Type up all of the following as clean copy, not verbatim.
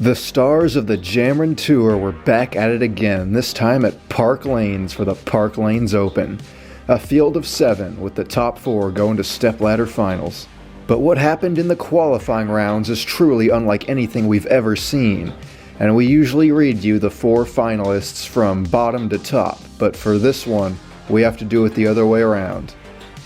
The stars of the Jameron Tour were back at it again, this time at Park Lanes for the Park Lanes Open. A field of 7 with the top 4 going to Stepladder finals. But what happened in the qualifying rounds is truly unlike anything we've ever seen. And we usually read you the 4 finalists from bottom to top, but for this one, we have to do it the other way around.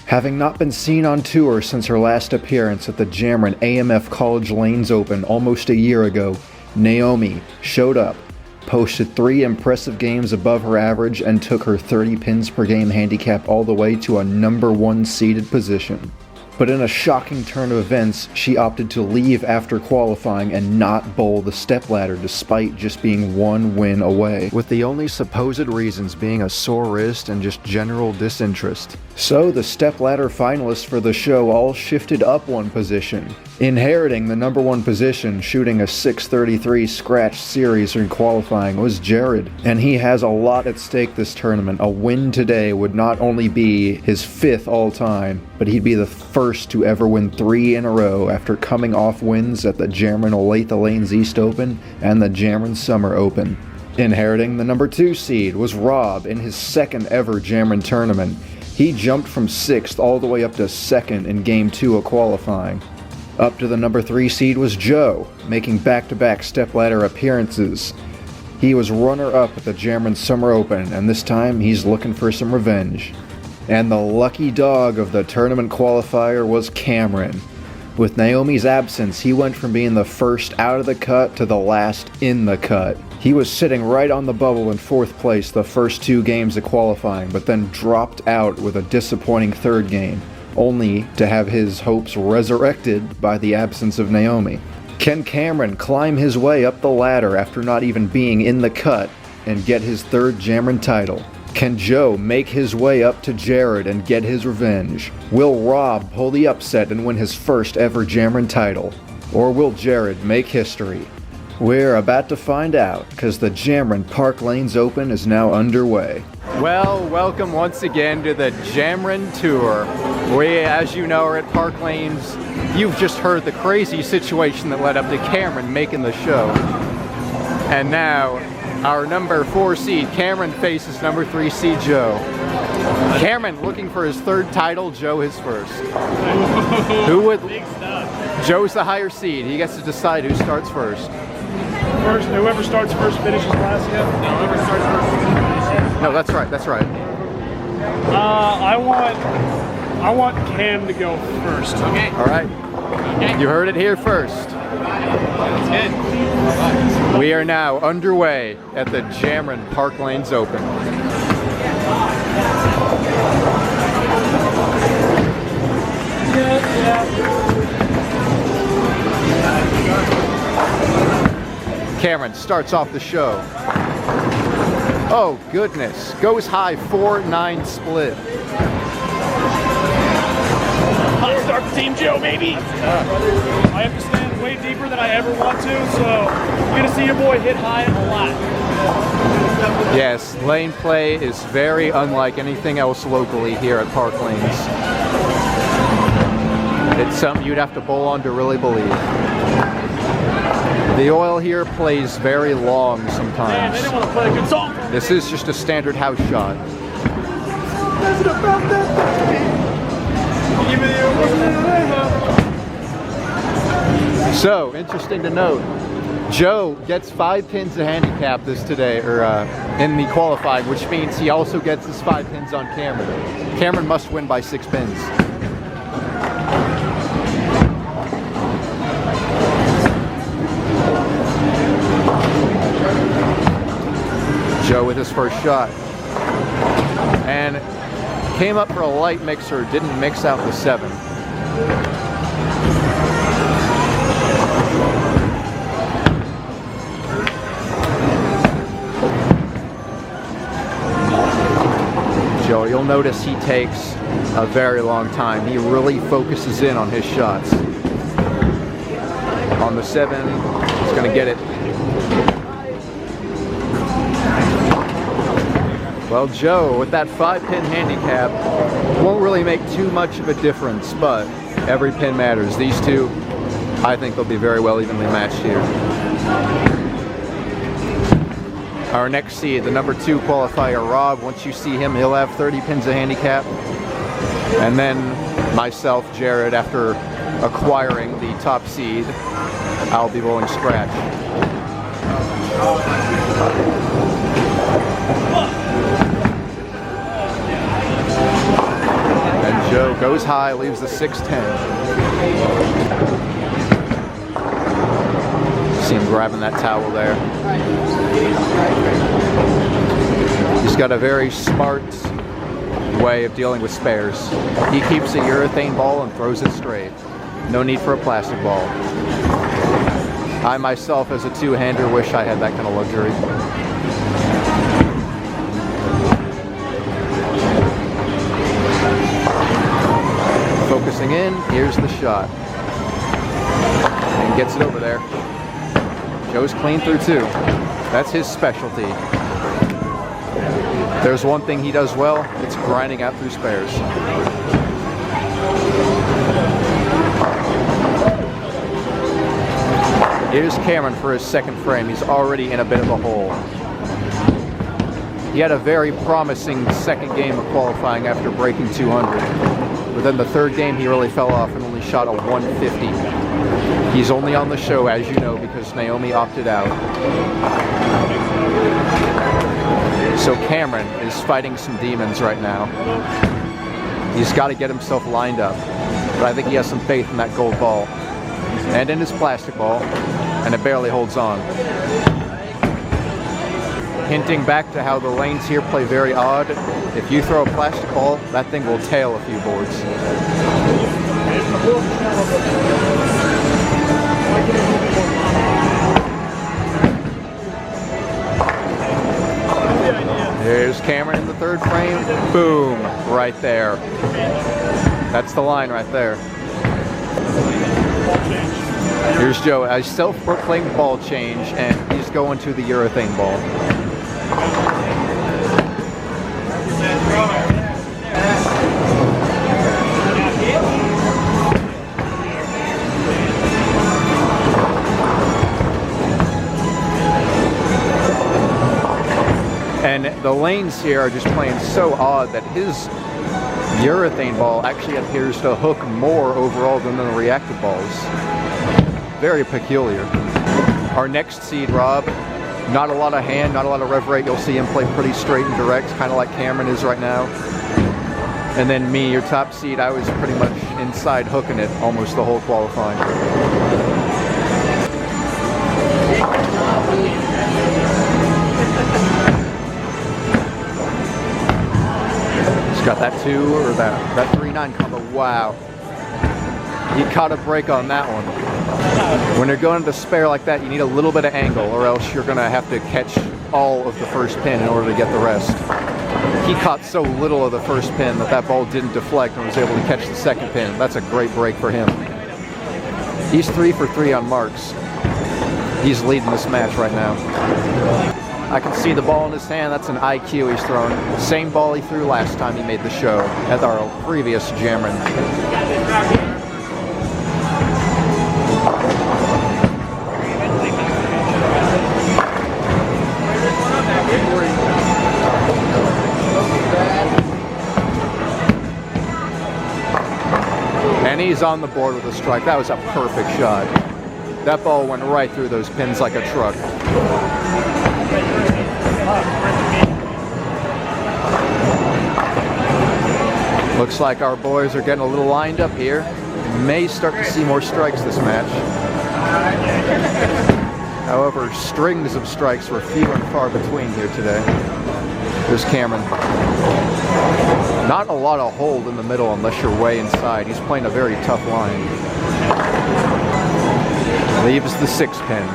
Having not been seen on tour since her last appearance at the Jameron AMF College Lanes Open almost a year ago, Naomi showed up, posted 3 impressive games above her average, and took her 30 pins per game handicap all the way to a number 1 seeded position. But in a shocking turn of events, she opted to leave after qualifying and not bowl the stepladder despite just being 1 win away, with the only supposed reasons being a sore wrist and just general disinterest. So the stepladder finalists for the show all shifted up 1 position, inheriting the number 1 position, shooting a 633 scratch series in qualifying, was Jared. And he has a lot at stake this tournament. A win today would not only be his 5th all time, but he'd be the first to ever win 3 in a row after coming off wins at the Jameron Olathe Lanes East Open and the Jameron Summer Open. Inheriting the number 2 seed was Rob in his 2nd ever Jameron tournament. He jumped from 6th all the way up to 2nd in Game 2 of qualifying. Up to the number 3 seed was Joe, making back-to-back stepladder appearances. He was runner-up at the Jameron Summer Open, and this time he's looking for some revenge. And the lucky dog of the tournament qualifier was Cameron. With Naomi's absence, he went from being the first out of the cut to the last in the cut. He was sitting right on the bubble in 4th place the first 2 games of qualifying, but then dropped out with a disappointing 3rd game, only to have his hopes resurrected by the absence of Naomi. Can Cameron climb his way up the ladder after not even being in the cut and get his 3rd Jameron title? Can Joe make his way up to Jared and get his revenge? Will Rob pull the upset and win his 1st ever Jameron title? Or will Jared make history? We're about to find out, because the Jameron Park Lanes Open is now underway. Well, welcome once again to the Jameron Tour. We, as you know, are at Park Lanes. You've just heard the crazy situation that led up to Cameron making the show. And now, our number 4 seed, Cameron, faces number 3 seed, Joe. Cameron looking for his 3rd title, Joe his 1st. Who would... Joe's the higher seed. He gets to decide who starts first. Whoever starts first finishes last, yeah? No, whoever starts first finishes. No, that's right, that's right. I want Cam to go first. Okay. All right. Okay. You heard it here first. That's good. We are now underway at the Jameron Park Lanes Open. Cameron starts off the show. Oh goodness, goes high 4-9 split. Hot start for Team Joe, baby. I have to stand way deeper than I ever want to, so you're gonna see your boy hit high a lot. Yes, lane play is very unlike anything else locally here at Park Lanes. It's something you'd have to bowl on to really believe. The oil here plays very long sometimes. Man, they didn't want to play a good song. This is just a standard house shot. So, interesting to note, Joe gets 5 pins to handicap this today, or in the qualifying, which means he also gets his 5 pins on Cameron. Cameron must win by 6 pins. Joe with his first shot. And came up for a light mixer, didn't mix out the 7. Joe, you'll notice he takes a very long time. He really focuses in on his shots. On the 7, he's going to get it. Well, Joe, with that 5-pin handicap, won't really make too much of a difference, but every pin matters. These two I think they'll be very well evenly matched here. Our next seed, the number 2 qualifier, Rob, once you see him, he'll have 30 pins of handicap. And then myself, Jared, after acquiring the top seed, I'll be rolling scratch. And Joe goes high, leaves the 610. See him grabbing that towel there. He's got a very smart way of dealing with spares. He keeps a urethane ball and throws it straight. No need for a plastic ball. I myself, as a two-hander, wish I had that kind of luxury. Focusing in, here's the shot. And gets it over there. Joe's clean through 2. That's his specialty. There's one thing he does well, it's grinding out through spares. Here's Cameron for his second frame. He's already in a bit of a hole. He had a very promising second game of qualifying after breaking 200. But then the third game he really fell off and only shot a 150. He's only on the show, as you know, because Naomi opted out. So Cameron is fighting some demons right now. He's got to get himself lined up. But I think he has some faith in that gold ball. And in his plastic ball. And it barely holds on. Hinting back to how the lanes here play very odd. If you throw a plastic ball, that thing will tail a few boards. There's Cameron in the third frame. Boom, right there. That's the line right there. Here's Joe, a self-proclaimed ball change, and he's going to the urethane ball. And the lanes here are just playing so odd that his urethane ball actually appears to hook more overall than the reactive balls. Very peculiar. Our next seed, Rob, not a lot of hand, not a lot of rev rate. You'll see him play pretty straight and direct, kind of like Cameron is right now. And then me, your top seed, I was pretty much inside hooking it almost the whole qualifying. He's got that 2 or that 3-9 combo. Wow. He caught a break on that one. When you're going to spare like that, you need a little bit of angle, or else you're going to have to catch all of the first pin in order to get the rest. He caught so little of the first pin that that ball didn't deflect and was able to catch the second pin. That's a great break for him. He's 3 for 3 on marks. He's leading this match right now. I can see the ball in his hand. That's an IQ he's thrown. Same ball he threw last time he made the show at our previous Jameron. And he's on the board with a strike. That was a perfect shot. That ball went right through those pins like a truck. Looks like our boys are getting a little lined up here. May start to see more strikes this match. However, strings of strikes were few and far between here today. There's Cameron. Not a lot of hold in the middle unless you're way inside. He's playing a very tough line. Leaves the 6 pin.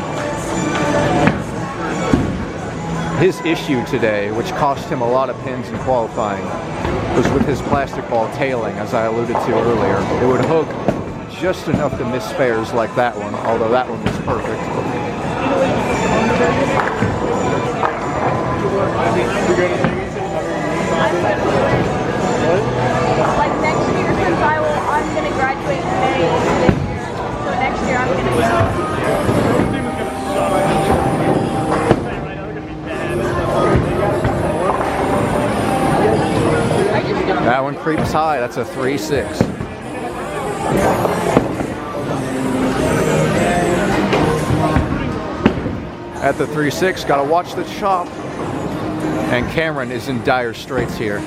His issue today, which cost him a lot of pins in qualifying, was with his plastic ball tailing, as I alluded to earlier. It would hook just enough to miss spares like that one, although that one was perfect. Like next year, since I'm going to graduate in May this year, so next year I'm going to creeps high. That's a 3-6. At the 3-6, gotta watch the chop. And Cameron is in dire straits here.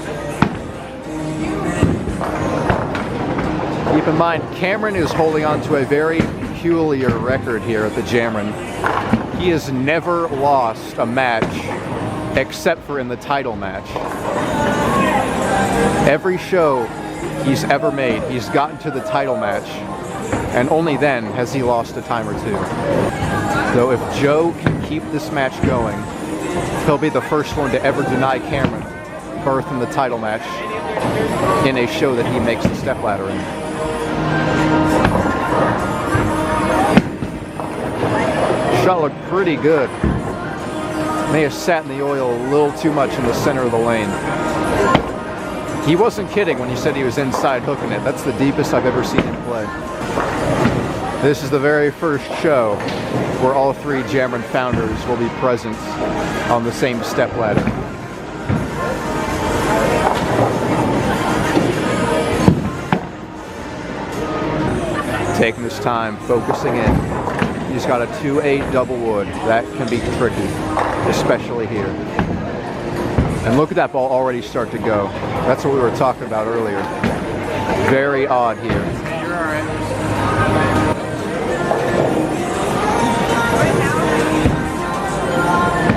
Keep in mind, Cameron is holding on to a very peculiar record here at the Jameron. He has never lost a match except for in the title match. Every show he's ever made, he's gotten to the title match, and only then has he lost a time or two. So if Joe can keep this match going, he'll be the first one to ever deny Cameron berth in the title match in a show that he makes the stepladder in. Shot looked pretty good. May have sat in the oil a little too much in the center of the lane. He wasn't kidding when he said he was inside hooking it. That's the deepest I've ever seen him play. This is the very first show where all three Jameron founders will be present on the same stepladder. Taking his time, focusing in. He's got a 2-8 double wood. That can be tricky, especially here. And look at that ball already start to go. That's what we were talking about earlier. Very odd here. You're all right.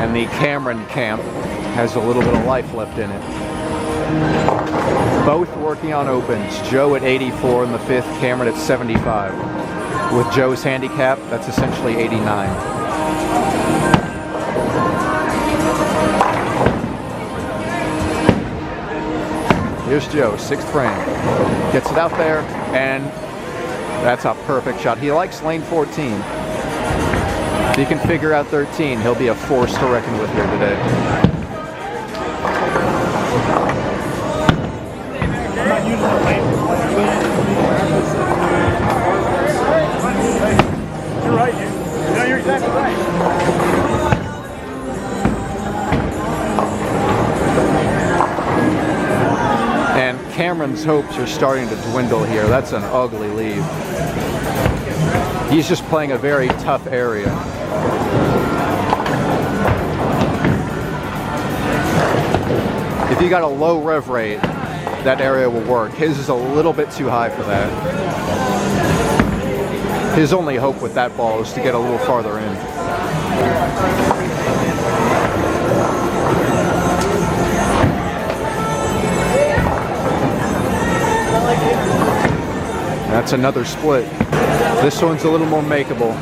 And the Cameron camp has a little bit of life left in it. Both working on opens. Joe at 84 in the fifth, Cameron at 75. With Joe's handicap, that's essentially 89. Here's Joe, sixth frame. Gets it out there, and that's a perfect shot. He likes lane 14. If he can figure out 13, he'll be a force to reckon with here today. I'm not using the lane. You're right, dude. No, you're exactly right. And Cameron's hopes are starting to dwindle here. That's an ugly lead. He's just playing a very tough area. If you got a low rev rate, that area will work. His is a little bit too high for that. His only hope with that ball is to get a little farther in. That's another split. This one's a little more makeable,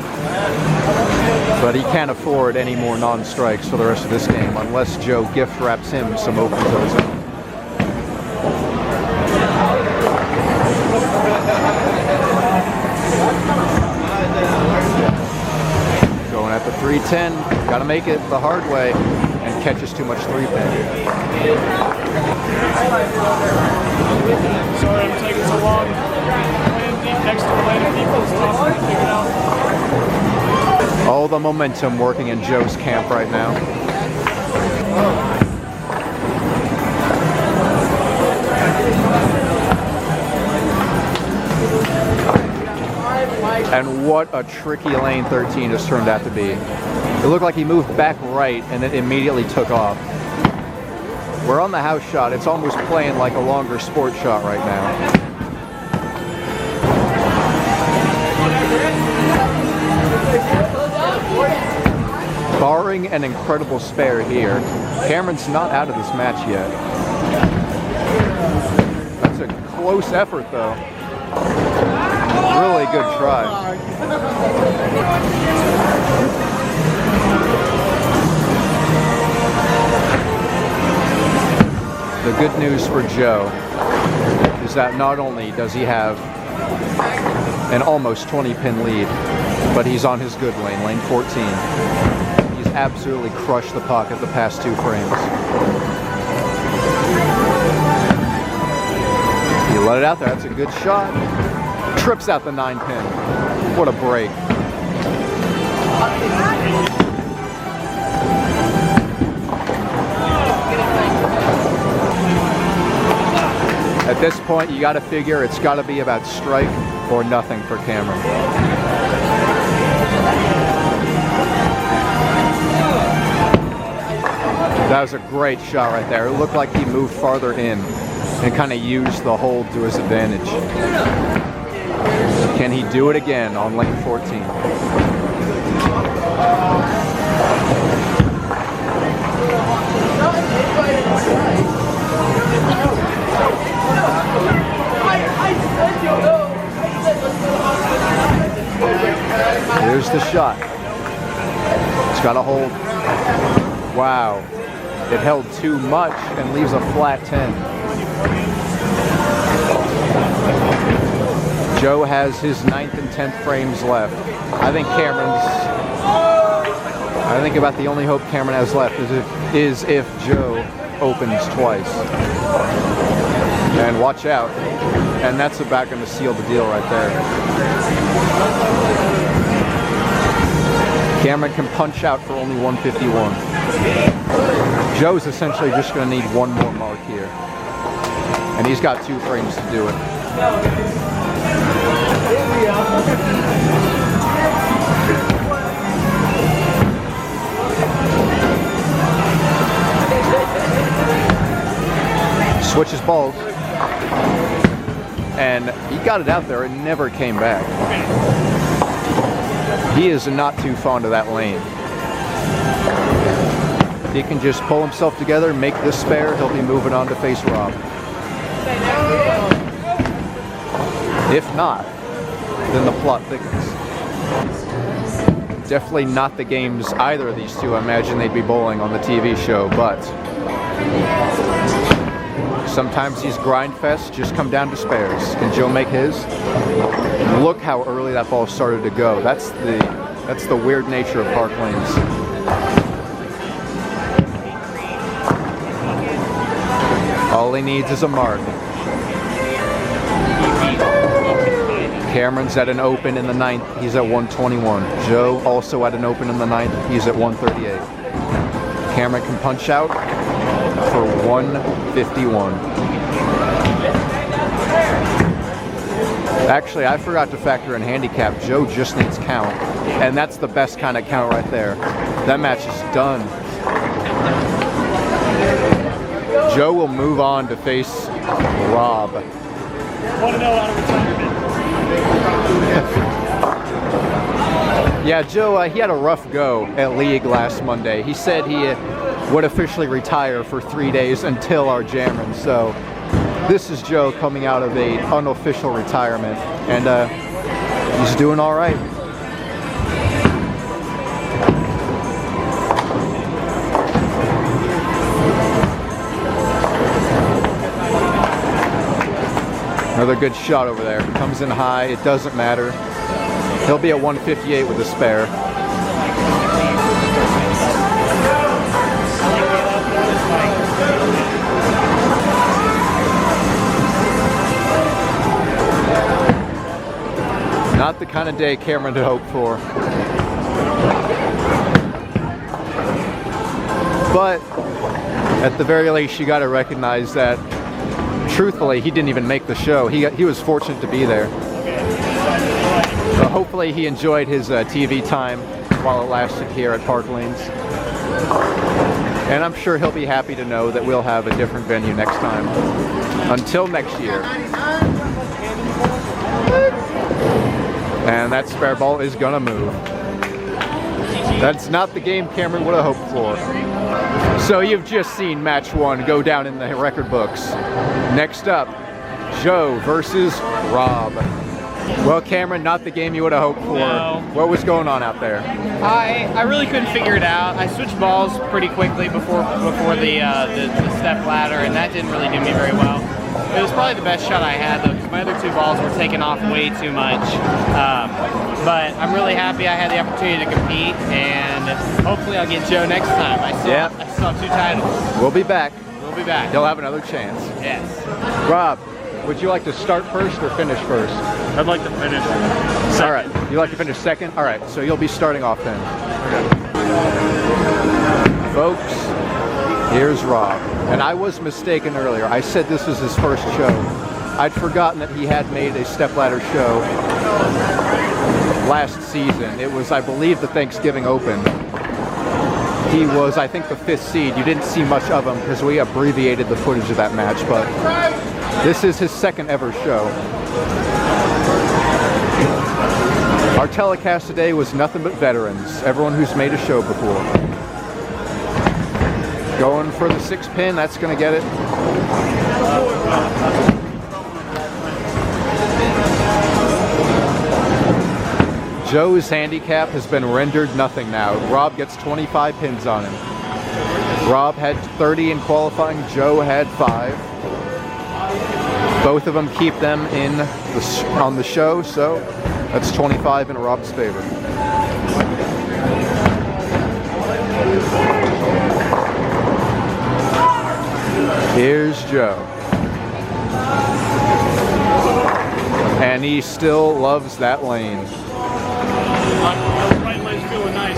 but he can't afford any more non-strikes for the rest of this game unless Joe gift wraps him some opens of his own. Going at the 310, gotta make it the hard way, and catches too much 3-pin. Sorry I'm taking so long. Playing deep next to a lane of people is tough to figure out. All the momentum working in Joe's camp right now. And what a tricky lane 13 has turned out to be. It looked like he moved back right and then immediately took off. We're on the house shot. It's almost playing like a longer sport shot right now. Barring an incredible spare here, Cameron's not out of this match yet. That's a close effort though. Really good try. The good news for Joe is that not only does he have an almost 20-pin lead, but he's on his good lane, lane 14. He's absolutely crushed the pocket the past 2 frames. He let it out there, that's a good shot. Trips out the 9-pin. What a break. At this point, you got to figure it's got to be about strike or nothing for Cameron. That was a great shot right there. It looked like he moved farther in and kind of used the hold to his advantage. Can he do it again on lane 14? Here's the shot. It's got a hold. Wow. It held too much and leaves a flat 10. Joe has his 9th and 10th frames left. I think about the only hope Cameron has left is if Joe opens twice. And watch out. And that's about going to seal the deal right there. Cameron can punch out for only 151. Joe's essentially just going to need one more mark here. And he's got 2 frames to do it. Switches balls. And he got it out there and never came back. He is not too fond of that lane. If he can just pull himself together and make this spare, he'll be moving on to face Rob. If not, then the plot thickens. Definitely not the games either of these two I imagine they'd be bowling on the TV show, but sometimes these grind fests just come down to spares. Can Joe make his? Look how early that ball started to go. That's the weird nature of Park Lanes. All he needs is a mark. Cameron's at an open in the 9th. He's at 121. Joe also at an open in the 9th. He's at 138. Cameron can punch out for 151. Actually, I forgot to factor in handicap. Joe just needs count. And that's the best kind of count right there. That match is done. Joe will move on to face Rob. Want to know out of retirement? Yeah, Joe, he had a rough go at League last Monday. He said he would officially retire for 3 days until our Jameron. So this is Joe coming out of a unofficial retirement, and he's doing all right. Another good shot over there. Comes in high. It doesn't matter. He'll be at 158 with a spare. Not the kind of day Cameron had hoped for. But at the very least, you got to recognize that truthfully, he didn't even make the show. He was fortunate to be there. So hopefully he enjoyed his TV time while it lasted here at Park Lanes. And I'm sure he'll be happy to know that we'll have a different venue next time. Until next year. And that spare ball is gonna move. That's not the game Cameron would have hoped for. So you've just seen match 1 go down in the record books. Next up, Joe versus Rob. Well, Cameron, not the game you would have hoped for. No. What was going on out there? I really couldn't figure it out. I switched balls pretty quickly before the Stepladder, and that didn't really do me very well. It was probably the best shot I had, though, because my other 2 balls were taking off way too much. But I'm really happy I had the opportunity to compete, and hopefully I'll get Joe next time. I still have 2 titles. We'll be back. We'll be back. He'll have another chance. Yes. Rob, would you like to start first or finish first? I'd like to finish. All right. You like to finish second? All right. So you'll be starting off then. Folks, here's Rob. And I was mistaken earlier. I said this was his first show. I'd forgotten that he had made a stepladder show last season. It was, I believe, the Thanksgiving Open. He was, I think, the 5th seed. You didn't see much of him because we abbreviated the footage of that match, but this is his 2nd ever show. Our telecast today was nothing but veterans, everyone who's made a show before. Going for the 6-pin, that's going to get it. Joe's handicap has been rendered nothing now. Rob gets 25 pins on him. Rob had 30 in qualifying, Joe had 5. Both of them keep them on the show, so that's 25 in Rob's favor. Here's Joe. And he still loves that lane. Right leg's feeling nice.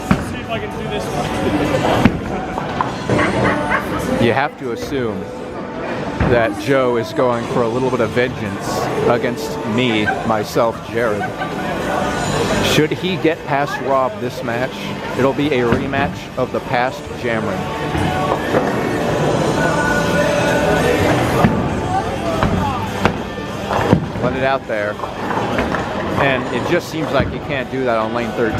Let's see if I can do this one. You have to assume that Joe is going for a little bit of vengeance against me, myself, Jared. Should he get past Rob this match, it'll be a rematch of the past Jameron. Let it out there. And it just seems like you can't do that on lane 13.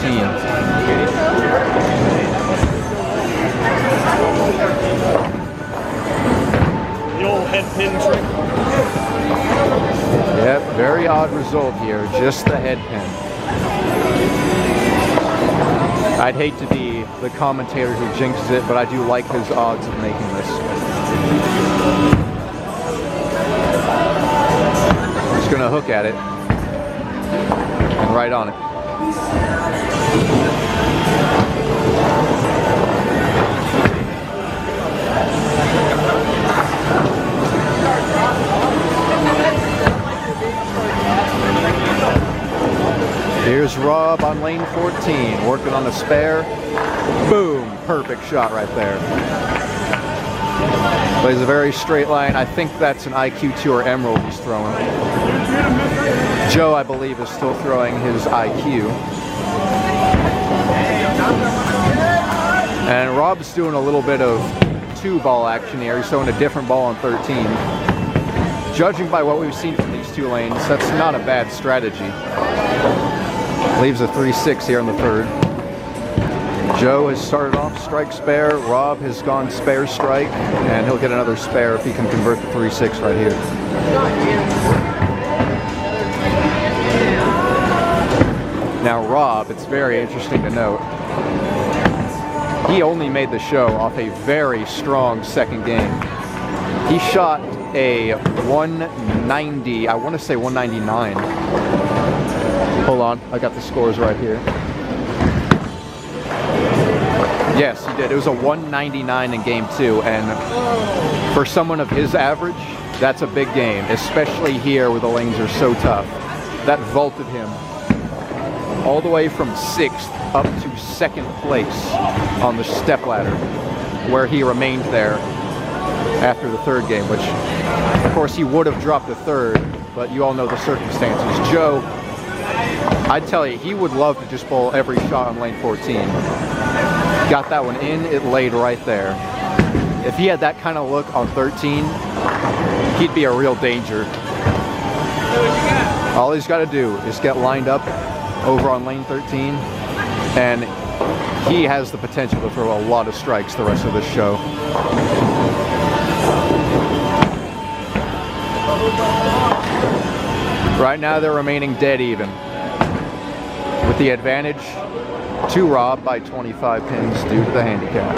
The old head pin trick. Yep, very odd result here, just the head pin. I'd hate to be the commentator who jinxes it, but I do like his odds of making this. Just gonna hook at it. And right on it. Here's Rob on lane 14, working on a spare. Boom, perfect shot right there. Plays a very straight line. I think that's an IQ Tour Emerald he's throwing. Joe, I believe, is still throwing his IQ. And Rob's doing a little bit of 2-ball action here. He's throwing a different ball on 13. Judging by what we've seen from these 2 lanes, that's not a bad strategy. Leaves a 3-6 here in the 3rd. Joe has started off strike spare. Rob has gone spare strike, and he'll get another spare if he can convert the 3-6 right here. Now Rob, it's very interesting to note, he only made the show off a very strong 2nd game. He shot a 190, I want to say 199. Hold on, I got the scores right here. Yes, he did. It was a 199 in game 2, and for someone of his average, that's a big game, especially here where the lanes are so tough. That vaulted him all the way from 6th up to 2nd place on the stepladder, where he remained there after the 3rd game, which, of course, he would have dropped the 3rd, but you all know the circumstances. Joe, I'd tell you, he would love to just bowl every shot on lane 14. Got that one in, it laid right there. If he had that kind of look on 13, he'd be a real danger. All he's got to do is get lined up over on lane 13, and he has the potential to throw a lot of strikes the rest of this show. Right now they're remaining dead even, with the advantage to Rob by 25 pins due to the handicap.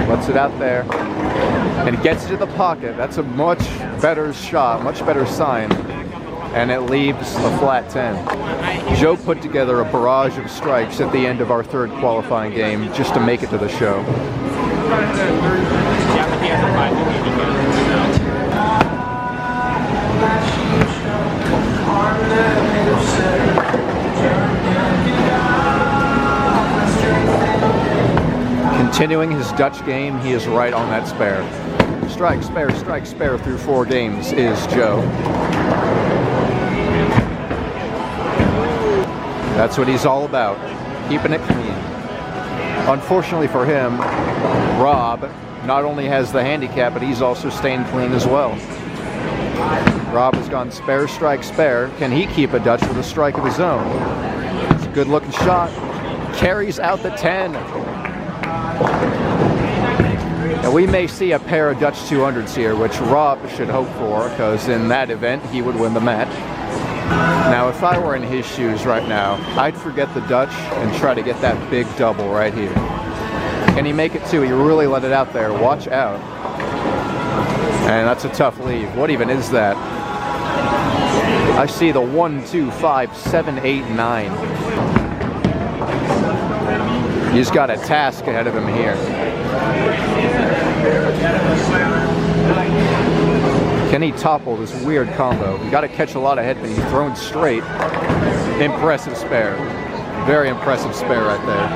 Lets it out there and gets it to the pocket. That's a much better shot, much better sign, and it leaves a flat 10. Joe put together a barrage of strikes at the end of our 3rd qualifying game just to make it to the show. Continuing his Dutch game, he is right on that spare. Strike, spare through 4 games is Joe. That's what he's all about, keeping it clean. Unfortunately for him, Rob not only has the handicap, but he's also staying clean as well. Rob has gone spare, strike, spare. Can he keep a Dutch with a strike of his own? It's a good looking shot. Carries out the 10. And we may see a pair of Dutch 200s here, which Rob should hope for, because in that event, he would win the match. Now, if I were in his shoes right now, I'd forget the Dutch and try to get that big double right here. Can he make it too? He really let it out there. Watch out. And that's a tough leave. What even is that? I see the 1, 2, 5, 7, 8, 9. He's got a task ahead of him here. Can he topple this weird combo? You got to catch a lot of head, but he's thrown straight. Impressive spare. Very impressive spare right there.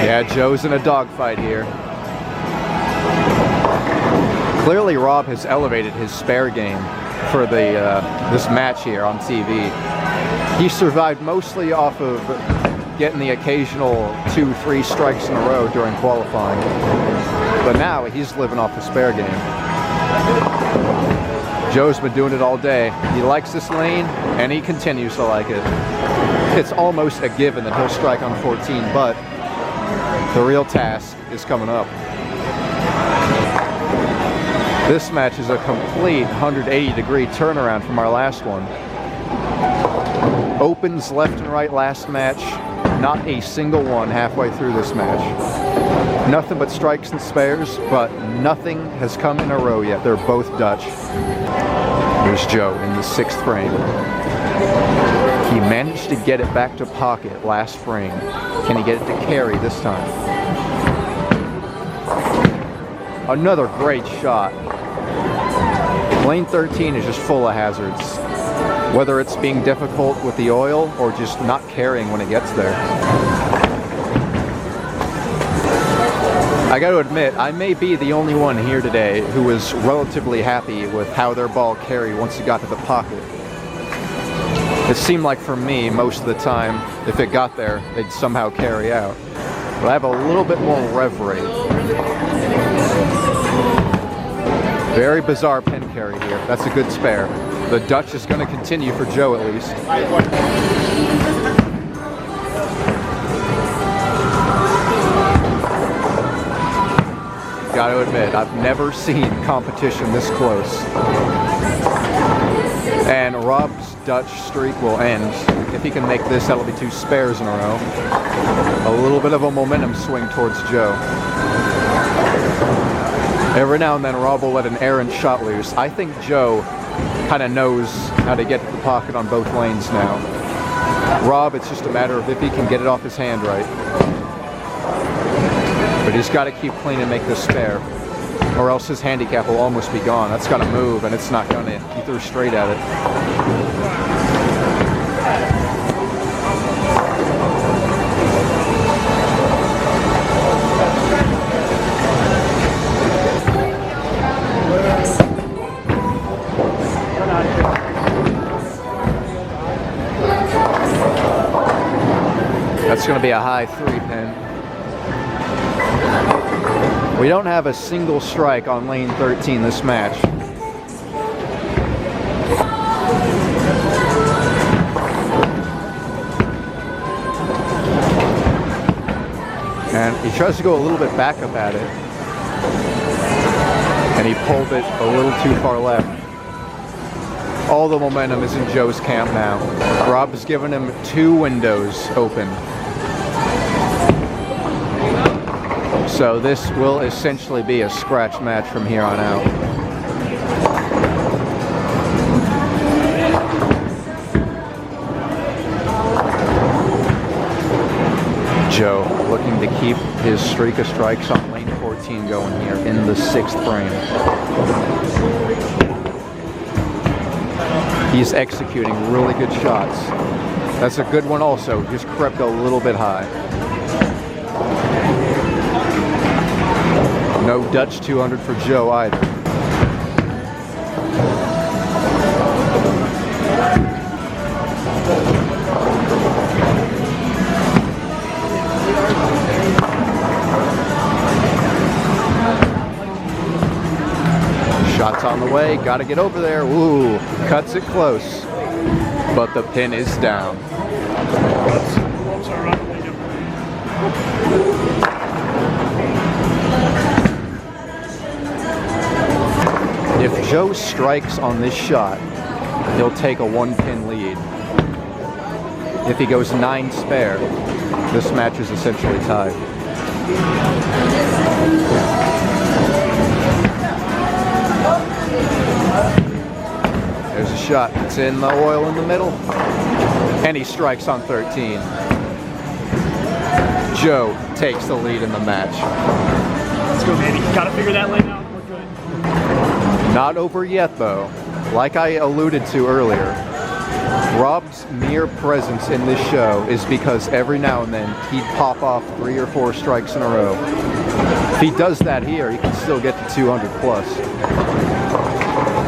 Yeah, Joe's in a dogfight here. Clearly, Rob has elevated his spare game for this match here on TV. He survived mostly off of getting the occasional 2, 3 strikes in a row during qualifying. But now he's living off the spare game. Joe's been doing it all day. He likes this lane, and he continues to like it. It's almost a given that he'll strike on 14, but the real task is coming up. This match is a complete 180-degree turnaround from our last one. Opens left and right last match. Not a single one halfway through this match. Nothing but strikes and spares, but nothing has come in a row yet. They're both Dutch. Here's Joe in the 6th frame. He managed to get it back to pocket last frame. Can he get it to carry this time? Another great shot. Lane 13 is just full of hazards. Whether it's being difficult with the oil or just not carrying when it gets there. I got to admit, I may be the only one here today who was relatively happy with how their ball carried once it got to the pocket. It seemed like for me, most of the time, if it got there, they'd somehow carry out. But I have a little bit more rev rate. Very bizarre pin carry here. That's a good spare. The Dutch is going to continue for Joe at least. Got to admit, I've never seen competition this close. And Rob's Dutch streak will end. If he can make this, that'll be 2 spares in a row. A little bit of a momentum swing towards Joe. Every now and then, Rob will let an errant shot loose. I think Joe kind of knows how to get to the pocket on both lanes now. Rob, it's just a matter of if he can get it off his hand right. But he's got to keep clean and make this spare, or else his handicap will almost be gone. That's got to move, and it's not going to. He threw straight at it. That's going to be a high 3-pin. We don't have a single strike on lane 13 this match. And he tries to go a little bit back up at it. And he pulled it a little too far left. All the momentum is in Joe's camp now. Rob has given him 2 windows open. So this will essentially be a scratch match from here on out. Joe looking to keep his streak of strikes on lane 14 going here in the 6th frame. He's executing really good shots. That's a good one also, just crept a little bit high. No Dutch 200 for Joe either. Shots on the way, gotta get over there. Ooh, cuts it close, but the pin is down. If Joe strikes on this shot, he'll take a 1-pin lead. If he goes 9 spare, this match is essentially tied. There's a shot. It's in the oil in the middle. And he strikes on 13. Joe takes the lead in the match. Let's go, baby. Gotta figure that lane out. We're good. Not over yet, though. Like I alluded to earlier, Rob's mere presence in this show is because every now and then he'd pop off 3 or 4 strikes in a row. If he does that here, he can still get to 200 plus.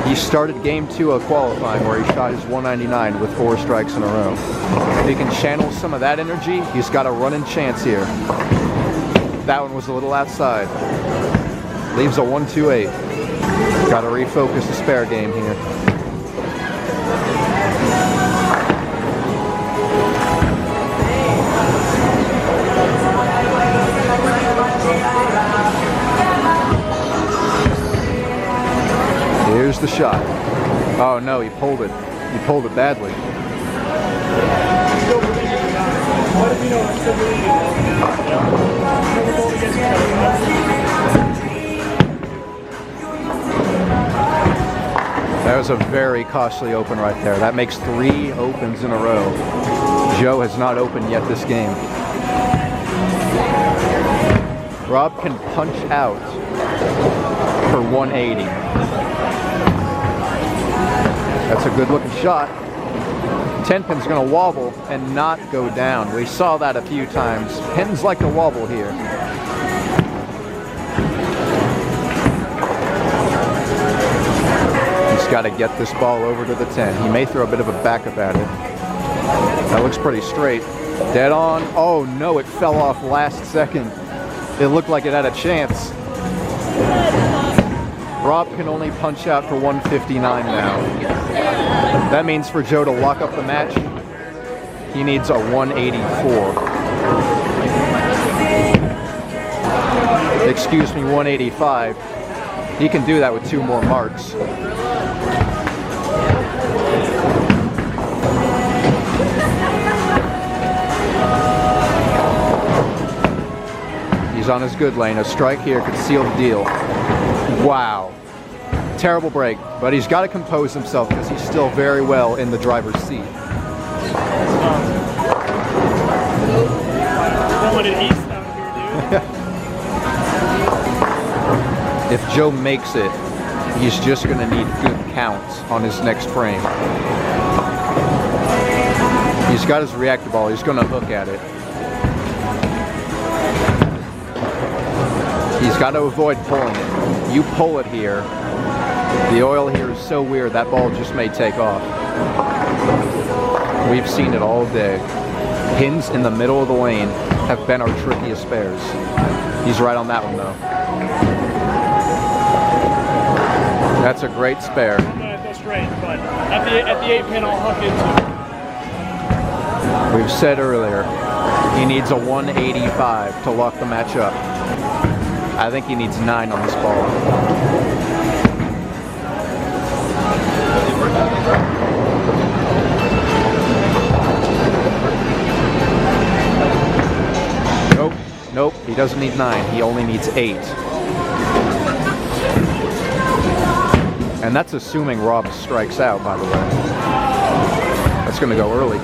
He started game 2 of qualifying where he shot his 199 with 4 strikes in a row. If he can channel some of that energy, he's got a running chance here. That one was a little outside. Leaves a 128. Got to refocus the spare game here. Here's the shot. Oh no, he pulled it. He pulled it badly. That was a very costly open right there. That makes 3 opens in a row. Joe has not opened yet this game. Rob can punch out for 180. That's a good looking shot. 10-pin's gonna wobble and not go down. We saw that a few times. Pins like to wobble here. He's got to get this ball over to the 10. He may throw a bit of a backup at it. That looks pretty straight. Dead on. Oh no, it fell off last second. It looked like it had a chance. Rob can only punch out for 159 now. That means for Joe to lock up the match, he needs a 184. Excuse me, 185. He can do that with 2 more marks. He's on his good lane. A strike here could seal the deal. Wow. Terrible break, but he's got to compose himself because he's still very well in the driver's seat. If Joe makes it, he's just going to need good counts on his next frame. He's got his reactor ball. He's going to hook at it. He's got to avoid pulling it. You pull it here. The oil here is so weird, that ball just may take off. We've seen it all day. Pins in the middle of the lane have been our trickiest spares. He's right on that one, though. That's a great spare. I'm going to go straight, but at the 8-pin, I'll hook into. We've said earlier, he needs a 185 to lock the match up. I think he needs 9 on this ball. Nope, he doesn't need 9. He only needs 8. And that's assuming Rob strikes out, by the way. That's going to go early.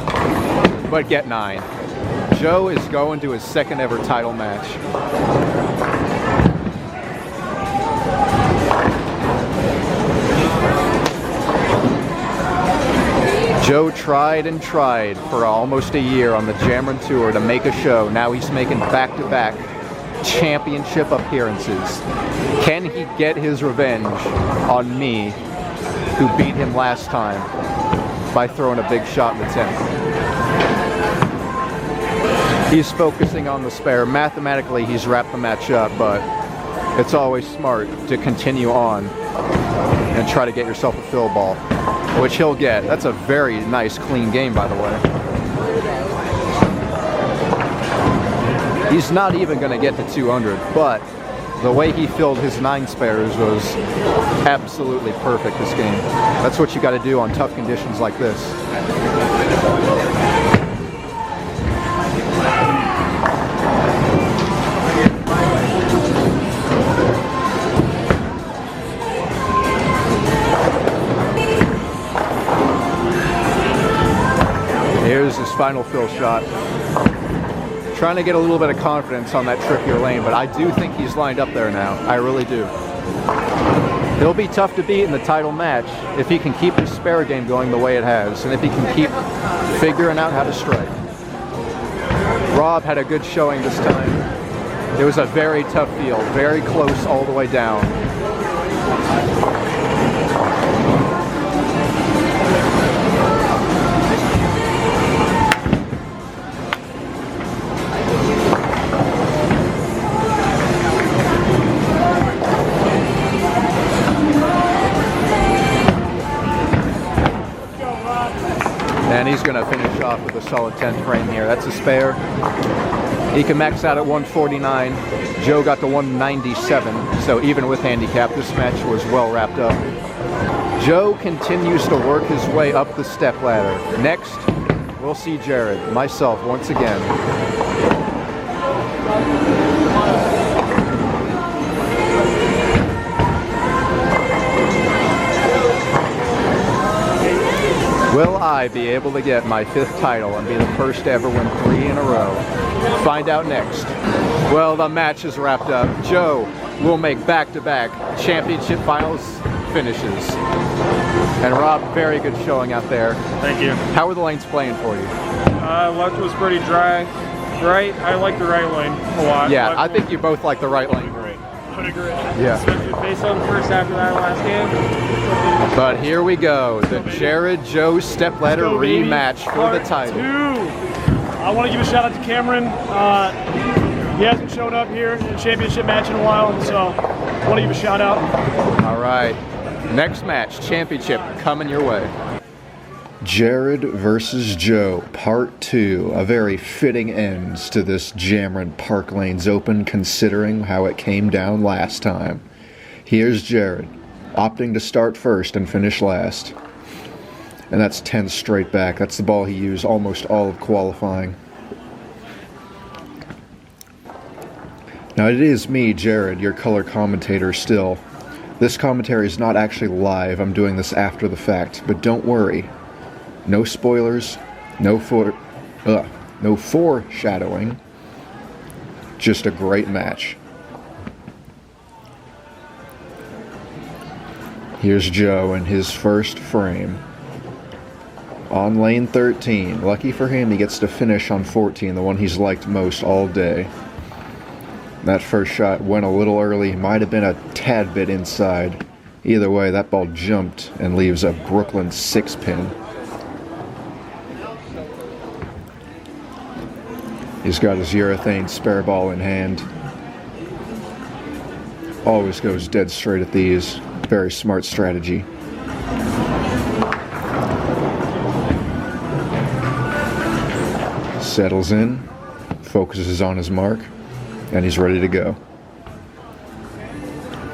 But get 9. Joe is going to his 2nd ever title match. Joe tried and tried for almost a year on the Jameron Tour to make a show. Now he's making back-to-back championship appearances. Can he get his revenge on me, who beat him last time by throwing a big shot in the 10th? He's focusing on the spare. Mathematically, he's wrapped the match up, but it's always smart to continue on and try to get yourself a fill ball, which he'll get. That's a very nice, clean game, by the way. He's not even going to get to 200, but the way he filled his 9 spares was absolutely perfect this game. That's what you got to do on tough conditions like this. Here's his final fill shot. Trying to get a little bit of confidence on that trickier lane, but I do think he's lined up there now. I really do. He'll be tough to beat in the title match if he can keep his spare game going the way it has, and if he can keep figuring out how to strike. Rob had a good showing this time. It was a very tough field, very close all the way down. And he's going to finish off with a solid 10th frame here. That's a spare. He can max out at 149. Joe got to 197, so even with handicap, this match was well wrapped up. Joe continues to work his way up the step ladder. Next, we'll see Jared, myself, once again. Will I be able to get my 5th title and be the first to ever win 3 in a row? Find out next. Well, the match is wrapped up. Joe will make back-to-back championship finals finishes. And Rob, very good showing out there. Thank you. How were the lanes playing for you? Left was pretty dry. Right, I like the right lane a lot. Yeah, I think you both like the right lane. I would agree. Yeah. Especially based on the first half of that last game. But here we go, the Jared Joe Stepladder rematch for the title. I want to give a shout out to Cameron. He hasn't showed up here in a championship match in a while, so I want to give a shout out. All right, next match, championship coming your way. Jared versus Joe, Part 2, a very fitting end to this Jameron Park Lanes Open considering how it came down last time. Here's Jared, opting to start first and finish last. And that's 10 straight back. That's the ball he used almost all of qualifying. Now it is me, Jared, your color commentator still. This commentary is not actually live, I'm doing this after the fact, but don't worry. No spoilers, no foreshadowing, just a great match. Here's Joe in his first frame. On lane 13, lucky for him he gets to finish on 14, the one he's liked most all day. That first shot went a little early, might have been a tad bit inside. Either way, that ball jumped and leaves a Brooklyn 6-pin. He's got his urethane spare ball in hand. Always goes dead straight at these. Very smart strategy. Settles in, focuses on his mark, and he's ready to go.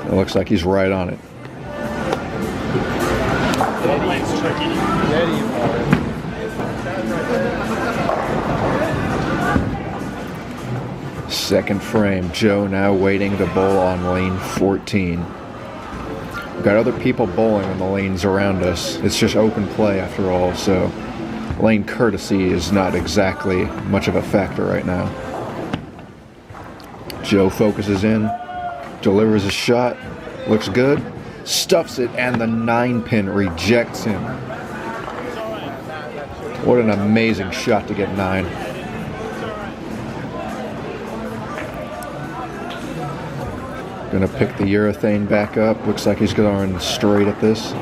It looks like he's right on it. Second frame, Joe now waiting to bowl on lane 14. We've got other people bowling on the lanes around us. It's just open play after all, so lane courtesy is not exactly much of a factor right now. Joe focuses in, delivers a shot, looks good, stuffs it, and the 9-pin rejects him. What an amazing shot to get 9. Gonna pick the urethane back up. Looks like he's going straight at this.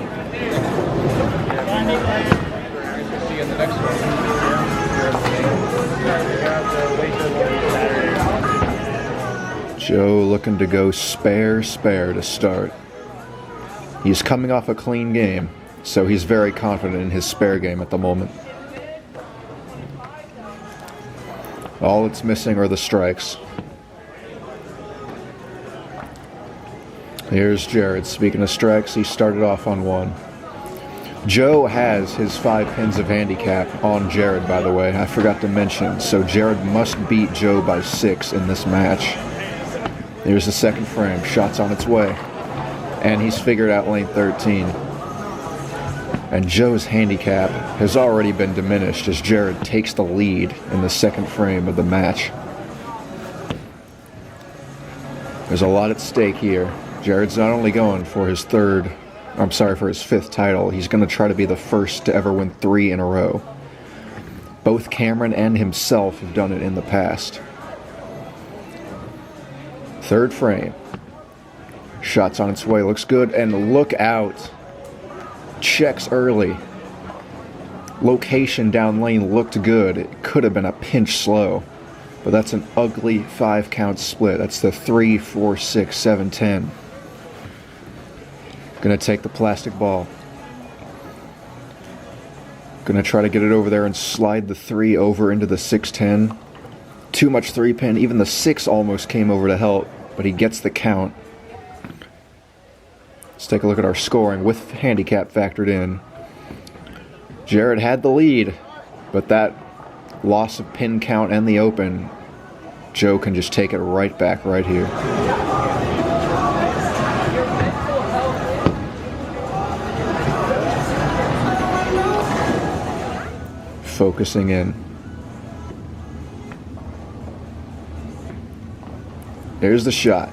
Joe looking to go spare to start. He's coming off a clean game, so he's very confident in his spare game at the moment. All it's missing are the strikes. Here's Jared. Speaking of strikes, he started off on 1. Joe has his 5 pins of handicap on Jared, by the way. I forgot to mention. So Jared must beat Joe by 6 in this match. Here's the second frame. Shot's on its way. And he's figured out lane 13. And Joe's handicap has already been diminished as Jared takes the lead in the second frame of the match. There's a lot at stake here. Jared's not only going for his for his 5th title, he's going to try to be the first to ever win 3 in a row. Both Cameron and himself have done it in the past. Third frame. Shot's on its way, looks good, and look out. Checks early. Location down lane looked good. It could have been a pinch slow, but that's an ugly 5-count split. That's the 3, 4, 6, 7, 10. Gonna take the plastic ball. Gonna try to get it over there and slide the 3 over into the 6-10. Too much 3-pin. Even the 6 almost came over to help, but he gets the count. Let's take a look at our scoring with handicap factored in. Jared had the lead, but that loss of pin count and the open, Joe can just take it right back right here. Focusing in. There's the shot.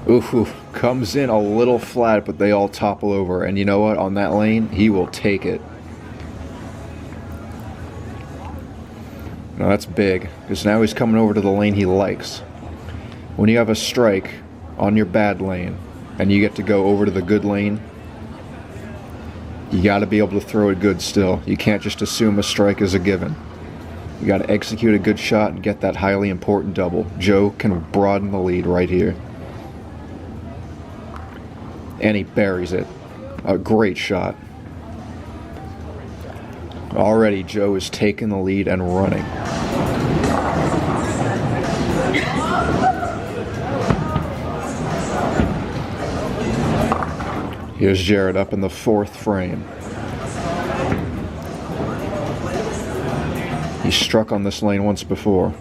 Ooh, comes in a little flat, but they all topple over. And you know what? On that lane, he will take it. Now that's big, because now he's coming over to the lane he likes. When you have a strike on your bad lane, and you get to go over to the good lane, you got to be able to throw it good still. You can't just assume a strike is a given. You got to execute a good shot and get that highly important double. Joe can broaden the lead right here. And he buries it. A great shot. Already Joe is taking the lead and running. Here's Jared up in the 4th frame. He struck on this lane once before.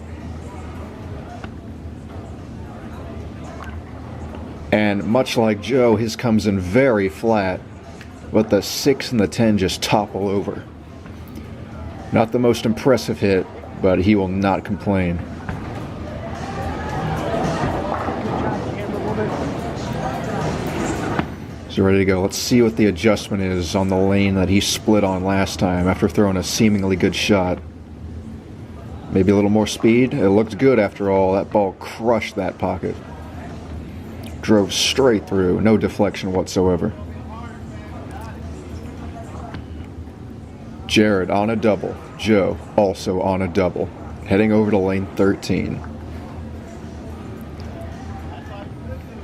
And much like Joe, his comes in very flat, but the 6 and the 10 just topple over. Not the most impressive hit, but he will not complain. So ready to go. Let's see what the adjustment is on the lane that he split on last time after throwing a seemingly good shot. Maybe a little more speed. It looked good after all. That ball crushed that pocket. Drove straight through. No deflection whatsoever. Jared on a double. Joe also on a double. Heading over to lane 13.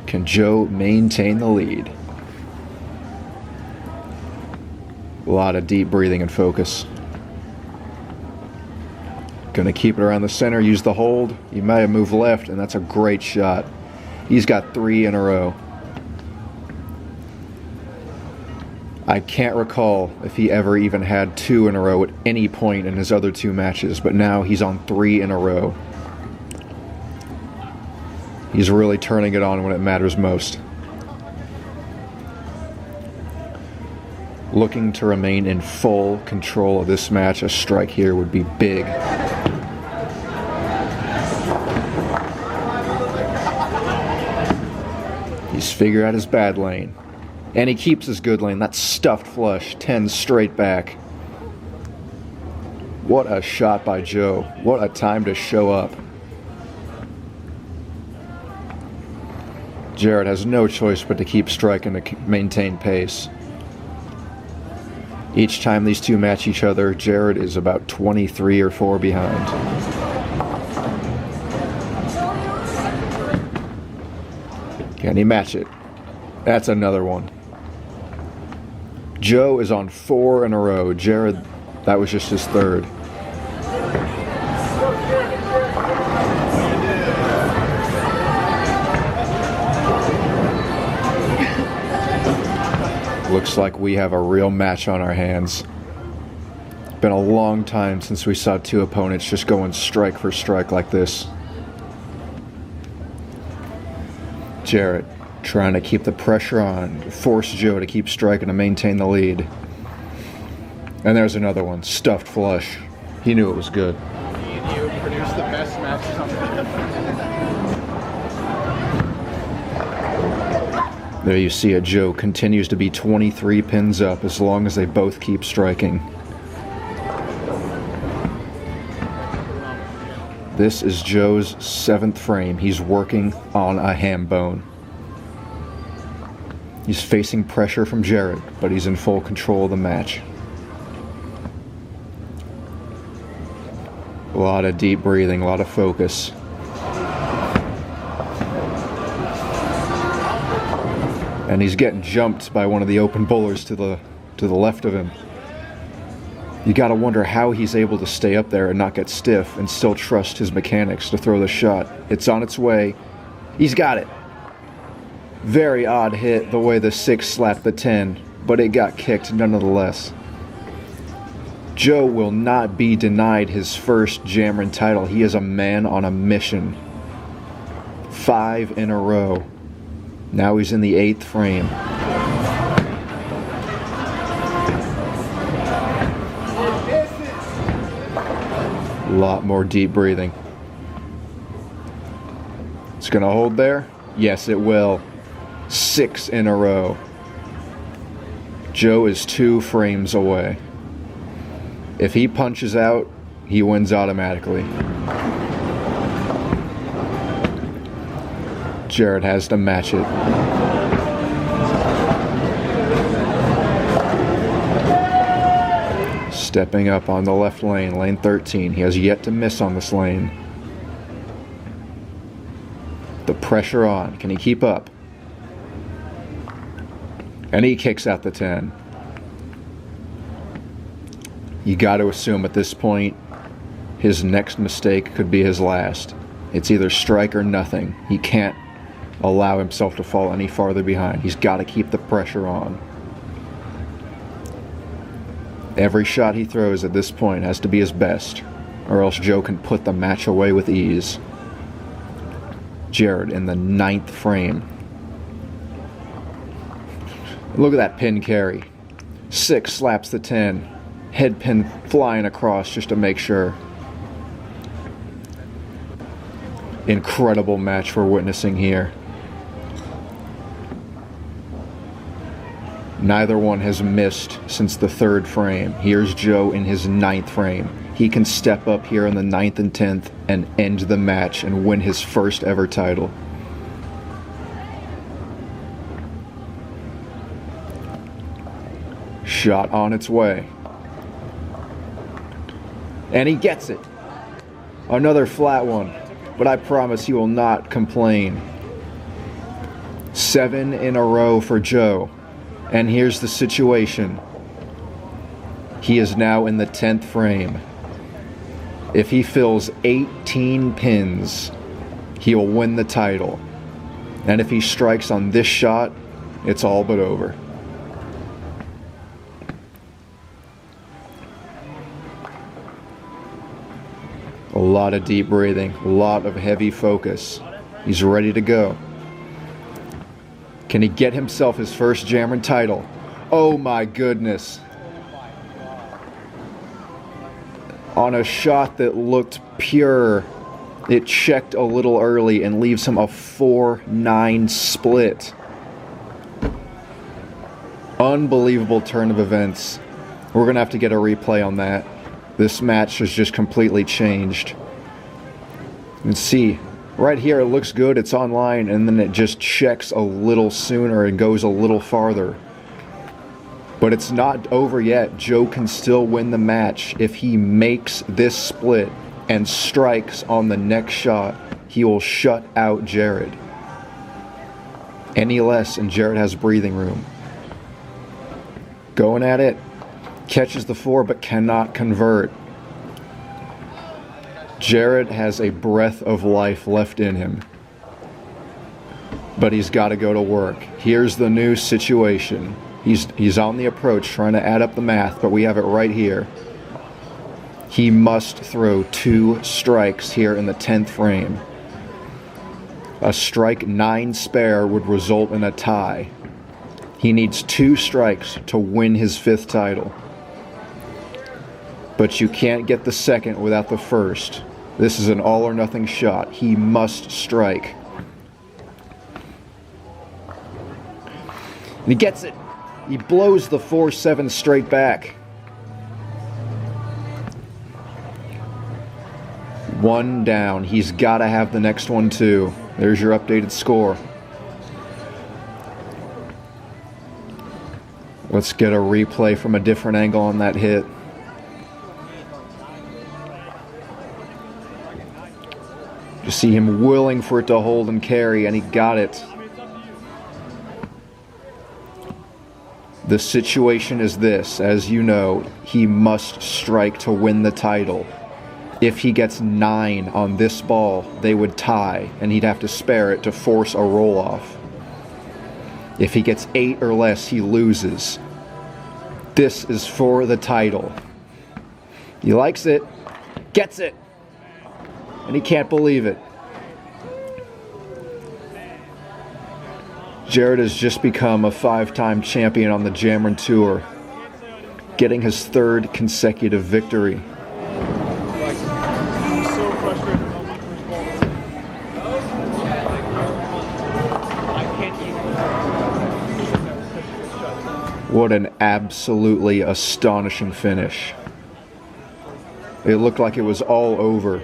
Can Joe maintain the lead? A lot of deep breathing and focus. Gonna keep it around the center, use the hold. He might have moved left, and that's a great shot. He's got 3 in a row. I can't recall if he ever even had 2 in a row at any point in his other 2 matches, but now he's on 3 in a row. He's really turning it on when it matters most. Looking to remain in full control of this match, a strike here would be big. He's figured out his bad lane. And he keeps his good lane. That stuffed flush, 10 straight back. What a shot by Joe. What a time to show up. Jared has no choice but to keep striking to maintain pace. Each time these two match each other, Jared is about 23 or 4 behind. Can he match it? That's another one. Joe is on 4 in a row. Jared, that was just his 3rd. Looks like we have a real match on our hands. It's been a long time since we saw two opponents just going strike for strike like this. Jarrett trying to keep the pressure on, force Joe to keep striking to maintain the lead. And there's another one, stuffed flush. He knew it was good. Me and you produced the best matches on the There you see it. Joe continues to be 23 pins up as long as they both keep striking. This is Joe's 7th frame. He's working on a ham bone. He's facing pressure from Jared, but he's in full control of the match. A lot of deep breathing, a lot of focus. And he's getting jumped by one of the open bowlers to the left of him. You gotta wonder how he's able to stay up there and not get stiff and still trust his mechanics to throw the shot. It's on its way. He's got it. Very odd hit the way the 6 slapped the 10, but it got kicked nonetheless. Joe will not be denied his first Jameron title. He is a man on a mission. 5 in a row. Now he's in the 8th frame. A lot more deep breathing. It's gonna hold there? Yes, it will. 6 in a row. Joe is 2 frames away. If he punches out, he wins automatically. Jared has to match it. Stepping up on the left lane, lane 13. He has yet to miss on this lane. The pressure on. Can he keep up? And he kicks out the 10. You got to assume at this point his next mistake could be his last. It's either strike or nothing. He can't allow himself to fall any farther behind. He's got to keep the pressure on. Every shot he throws at this point has to be his best, or else Joe can put the match away with ease. Jared in the 9th frame. Look at that pin carry. 6 slaps the 10. Head pin flying across just to make sure. Incredible match we're witnessing here. Neither one has missed since the 3rd frame. Here's Joe in his 9th frame. He can step up here in the 9th and 10th and end the match and win his first ever title. Shot on its way. And he gets it. Another flat one, but I promise he will not complain. 7 in a row for Joe. And here's the situation. He is now in the 10th frame. If he fills 18 pins, he will win the title. And if he strikes on this shot, it's all but over. A lot of deep breathing, a lot of heavy focus. He's ready to go. Can he get himself his first Jameron title? Oh my goodness. On a shot that looked pure, it checked a little early and leaves him a 4-9 split. Unbelievable turn of events. We're going to have to get a replay on that. This match has just completely changed. You can see, right here it looks good, it's online, and then it just checks a little sooner and goes a little farther. But it's not over yet. Joe can still win the match if he makes this split and strikes on the next shot. He will shut out Jared. Any less and Jared has breathing room. Going at it. Catches the 4 but cannot convert. Jared has a breath of life left in him. But he's got to go to work. Here's the new situation. He's on the approach trying to add up the math, but we have it right here. He must throw 2 strikes here in the 10th frame. A strike 9 spare would result in a tie. He needs 2 strikes to win his 5th title. But you can't get the 2nd without the 1st. This is an all or nothing shot. He must strike. And he gets it. He blows the 4-7 straight back. 1 down. He's got to have the next one too. There's your updated score. Let's get a replay from a different angle on that hit. You see him willing for it to hold and carry, and he got it. The situation is this, as you know, he must strike to win the title. If he gets 9 on this ball, they would tie, and he'd have to spare it to force a roll-off. If he gets 8 or less, he loses. This is for the title. He likes it, gets it, and he can't believe it. Jared has just become a 5-time champion on the Jameron Tour, getting his 3rd consecutive victory. What an absolutely astonishing finish. It looked like it was all over.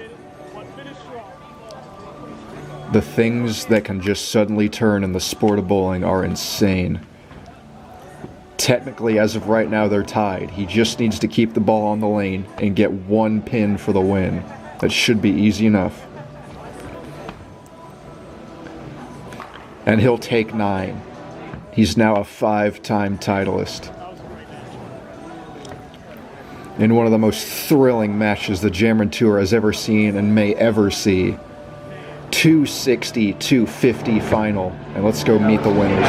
The things that can just suddenly turn in the sport of bowling are insane. Technically, as of right now, they're tied. He just needs to keep the ball on the lane and get 1 pin for the win. That should be easy enough. And he'll take 9. He's now a 5-time titleist. In one of the most thrilling matches the Jameron Tour has ever seen and may ever see. 260-250 final, and let's go meet the winners.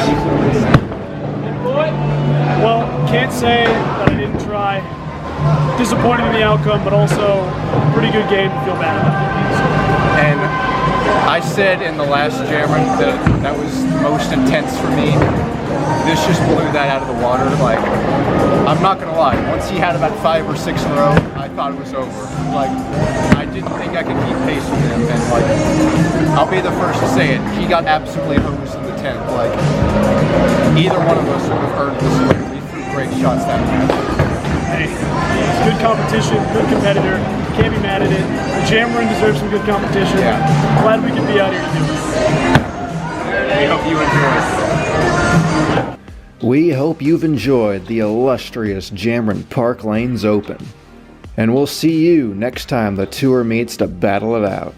Well, can't say that I didn't try. Disappointed in the outcome, but also pretty good game to feel bad about. And I said in the last Jameron that was most intense for me. This just blew that out of the water. Like, I'm not gonna lie, once he had about 5 or 6 in a row, I thought it was over. Like, I didn't think I could keep pace with him, and like, I'll be the first to say it, he got absolutely hosed in the 10th. Like, either one of us would have earned this win. We threw great shots that match. Hey, it's good competition, good competitor. Can't be mad at it. The Jameron deserves some good competition. Yeah. Glad we could be out here to do it. We hope you enjoy. We hope you've enjoyed the illustrious Jameron Park Lanes Open. And we'll see you next time the tour meets to battle it out.